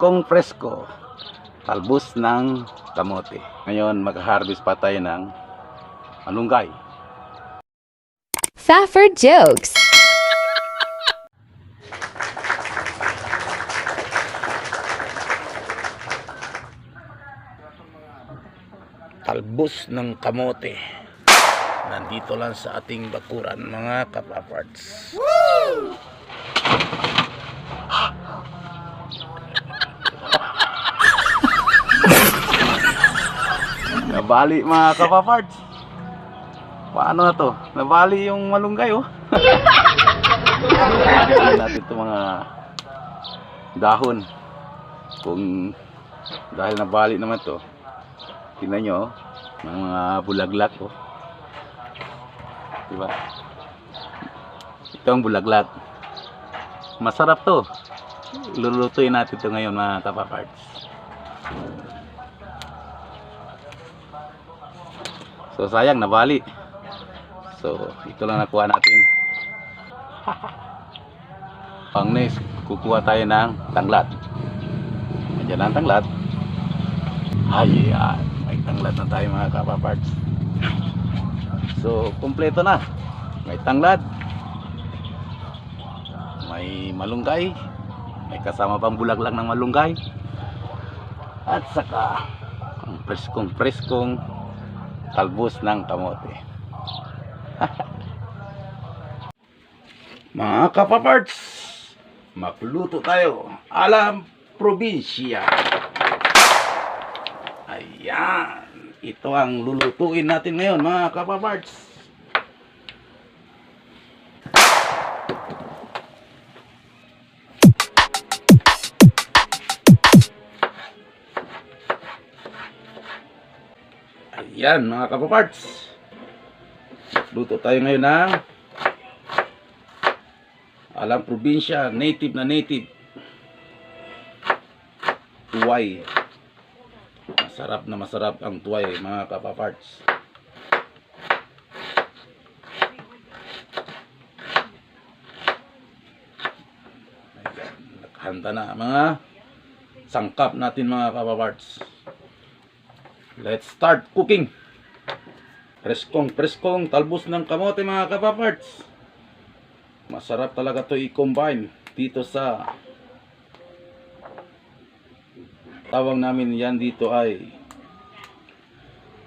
Preskong talbos ng kamote. Ngayon mag-harvest pa tayo ng malunggay. Fafford jokes. Talbos ng kamote. Nandito lang sa ating bakuran, mga kapaparts. Nabali, mga kapaparts. Paano na to? Nabali yung malunggay, oh. Tingnan natin ito, mga dahon. Kung dahil nabali naman to, tingnan nyo, mga bulaglag, oh. Diba? Ito ang bulaglag. Masarap to. Lulutuin natin ito ngayon, mga kapaparts. So sayang, nabali. So ito lang nakuha natin. Pang next, kukuha tayo ng tanglad. Ayan ang tanglad. Ayan, may tanglad na tayo, mga kapaparts. So kumpleto na. May tanglad, may malunggay, may kasama pang bulaglang ng malunggay, at saka ang preskong talbos ng kamote. Mga kapaparts, magluto tayo alam probinsya. Ayan, ito ang lulutuin natin ngayon, mga kapaparts. Ayan, mga kapaparts, luto tayo ngayon ng alam probinsya, native na native tuway. Masarap na masarap ang tuway, mga kapaparts. Ayan, naghanda na mga sangkap natin, mga kapaparts. Let's start cooking. Preskong talbos ng kamote, mga kapaparts. Masarap talaga to i-combine dito sa tawag namin yan dito ay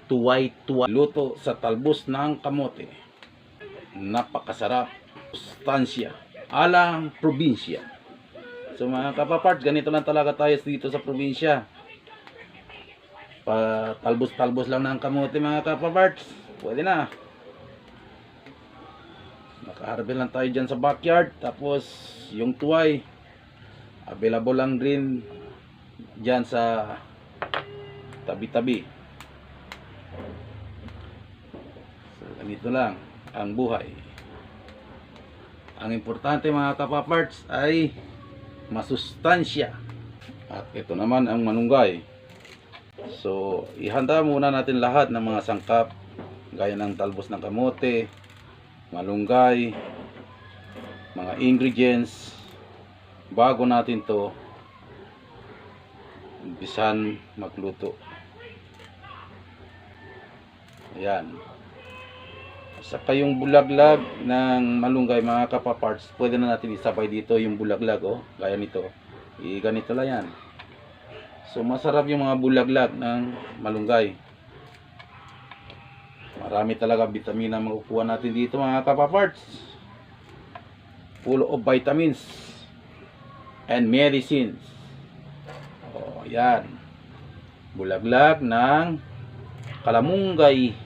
tuway. Luto sa talbos ng kamote. Napakasarap. Sustansya alang probinsya. So mga kapaparts, ganito lang talaga tayo dito sa probinsya. Talbos lang ng kamote, mga kapaparts. Pwede na. Nakaharvest lang tayo dyan sa backyard. Tapos yung tuway available lang rin dyan sa tabi-tabi. So ganito lang ang buhay. Ang importante, mga kapaparts, ay masustansya. At ito naman ang malunggay. So ihanda muna natin lahat ng mga sangkap gaya ng talbos ng kamote, malunggay, mga ingredients bago natin to umpisan magluto. Ayan. Saka yung bulaglag ng malunggay, mga kapaparts, pwede na natin isabay dito yung bulaglag, oh, gaya nito. Ganito lang yan. So masarap yung mga bulaglag ng malunggay. Marami talaga vitamina makukuha natin dito, mga kapaparts. Full of vitamins and medicines. Oh, yan. Bulaglag ng kalamunggay.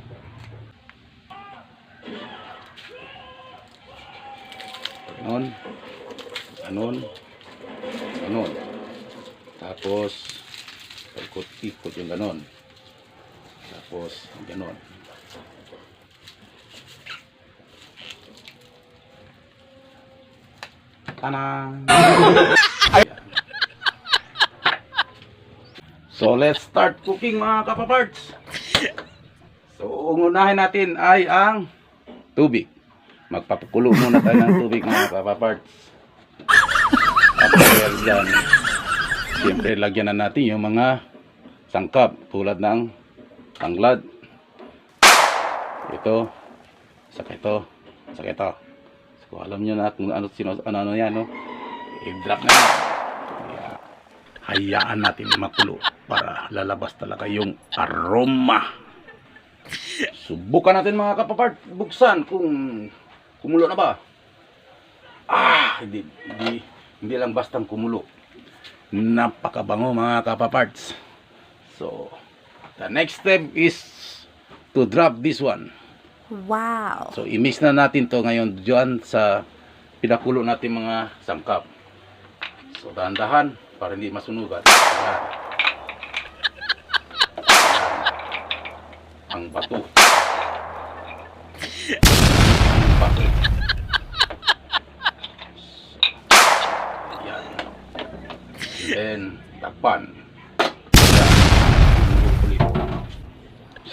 Ganon. Tapos ikot yung ganon. Tapos ganon. Tanang! So let's start cooking, mga kapaparts. So unahin natin ay ang tubig. Magpapakulo muna tayo ng tubig, mga kapaparts. Tapos dyan, Siyempre, lagyan na natin yung mga sangkap tulad ng tanglad. Ito, saka ito, saka ito. So, alam nyo na kung ano yan, no? I-drop na yan. Kaya, hayaan natin makulo para lalabas talaga yung aroma. Subukan natin mga kapapart. Buksan kung kumulo na ba. Hindi lang bastang kumulo. Napakabango mga kapaparts. So, the next step is to drop this one. Wow. So, i-mix na natin to ngayon dyan sa pinakulo natin mga sangkap. So, dahan-dahan para hindi masunugan. Ayan. Ang bato. Ang bato. Ayan. Then, takpan.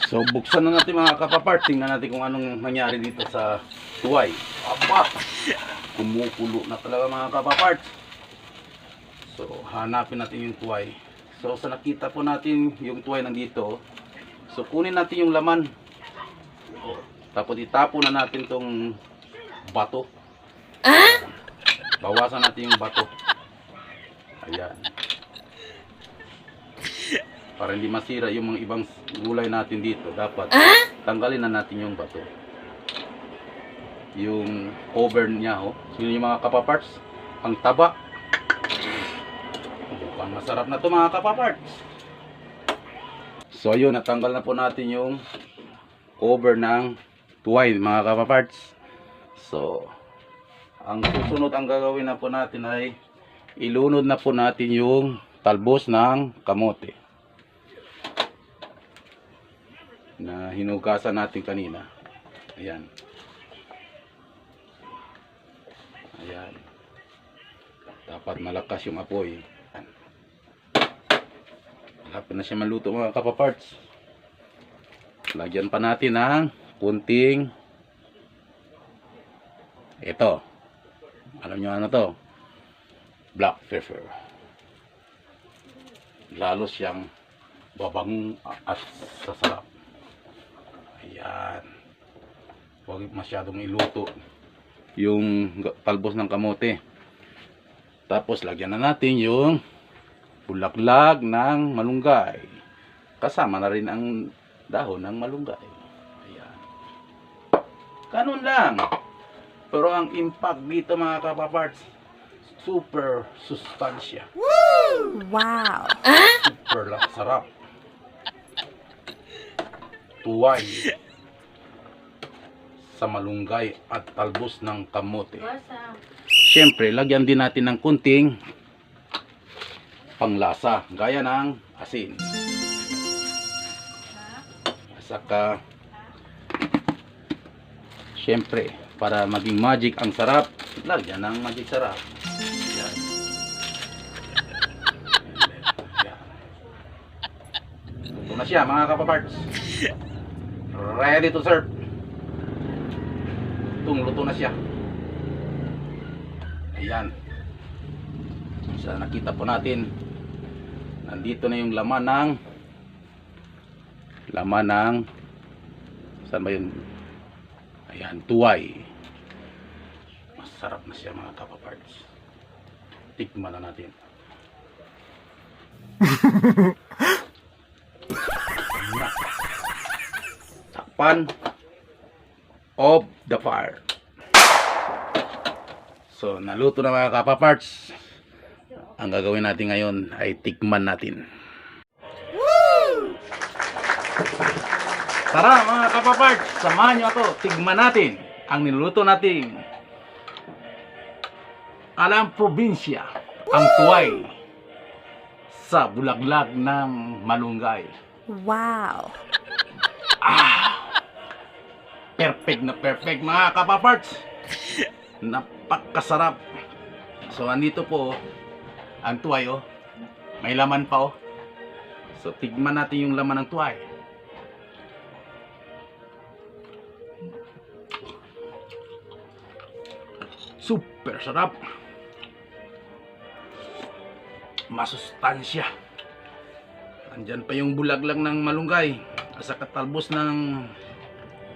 So, buksan na natin mga kapapart. Tingnan natin kung anong nangyari dito sa tuway. Aba! Kumukulo na talaga mga kapapart. So, hanapin natin yung tuway. So, sa nakita po natin yung tuway nandito. So, kunin natin yung laman. Tapos, itapon na natin tong bato. Bawasan natin yung bato. Ayan. Para hindi masira yung mga ibang gulay natin dito, dapat tanggalin na natin yung bato. Yung cover niya, oh. Yun yung mga kapaparts. Ang taba. Mukhang masarap na to mga kapaparts. So yun, natanggal na po natin yung cover ng tuway mga kapaparts. So, ang susunod ang gagawin na po natin ay ilunod na po natin yung talbos ng kamote na hinugasan natin kanina. Ayan. Ayan. Dapat malakas yung apoy. Ayan. Malapit na siya maluto mga kapaparts. Lagyan pa natin ng kunting ito. Alam nyo ano to? Black pepper. Lalo siyang babangong at sasarap. Ayan. Huwag masyadong iluto yung talbos ng kamote. Tapos lagyan na natin yung bulaklak ng malunggay. Kasama na rin ang dahon ng malunggay. Ayan. Ganun lang. Pero ang impact dito mga kapaparts, super sustansya. Woo! Wow. Super sarap. Tuway sa malunggay at talbos ng kamote. Siyempre, lagyan din natin ng kunting panglasa, gaya ng asin. Saka, siyempre, para maging magic ang sarap, lagyan ng magic sarap. Yan. Yan. Ito na siya mga kapaparts. Ready to serve. Luto na siya. Ayan. Sa nakita po natin, nandito na yung laman ng saan ba yun? Ayan, tuway. Masarap na siya mga kapaparts. Tikman na natin. Takpan of the fire. So, naluto na mga kapaparts. Ang gagawin natin ngayon ay tikman natin. Woo! Tara mga kapaparts, samahan nyo ako. Tikman natin ang niluluto natin. Alang probinsya, ang tuway sa bulaglag ng malunggay. Wow. Perfect na perfect mga kapaparts. Napakasarap. So andito po ang tuway, oh. May laman pa, oh. So tigman natin yung laman ng tuway. Super sarap. masustansya. Andyan pa yung bulaglang ng malunggay sa katalbos ng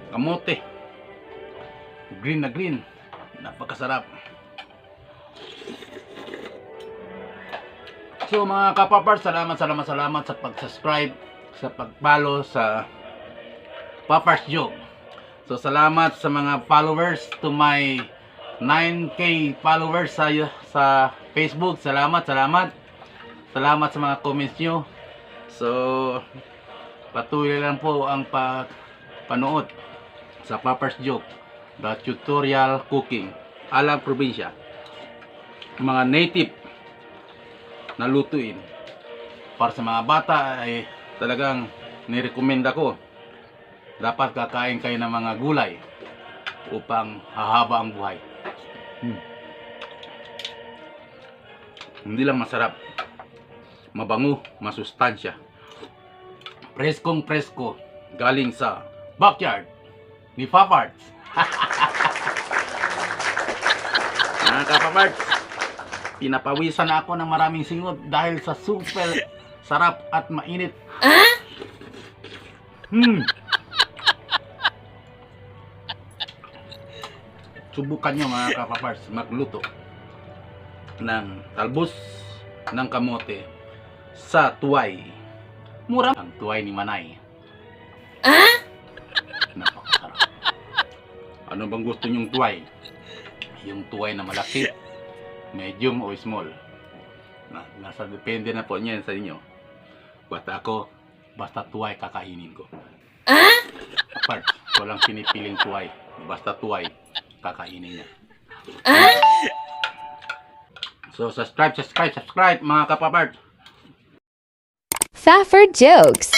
kamote. Green na green. Napakasarap. So mga kapapars, salamat sa pag-subscribe, sa pag-follow sa Papars Joke. So salamat sa mga followers, to my 9K followers sa Facebook. Salamat sa mga comments nyo. So patuloy lang po ang panood sa Papars Joke, the tutorial cooking alang probinsya, mga native na lutuin. Para sa mga bata ay talagang nirekomenda ko, dapat kakain kayo ng mga gulay upang hahaba ang buhay. Hindi lang masarap, mabango, masustansya, preskong presko, galing sa backyard ni Paparts. Mga kapaparts, pinapawisan na ako ng maraming singot dahil sa super sarap at mainit. Subukan nyo mga kapapars magluto ng talbos ng kamote sa tuway. Mura ang tuway ni Manay. Napakasarap. Ano bang gusto nyong tuway? Yung tuway na malaki, medium o small? Nasa depende na po niyan sa inyo. Basta ako, basta tuway kakainin ko. Apart, walang pinipiling tuway. Basta tuway kakainin niya. So subscribe mga kapapart. Fafford Jokes.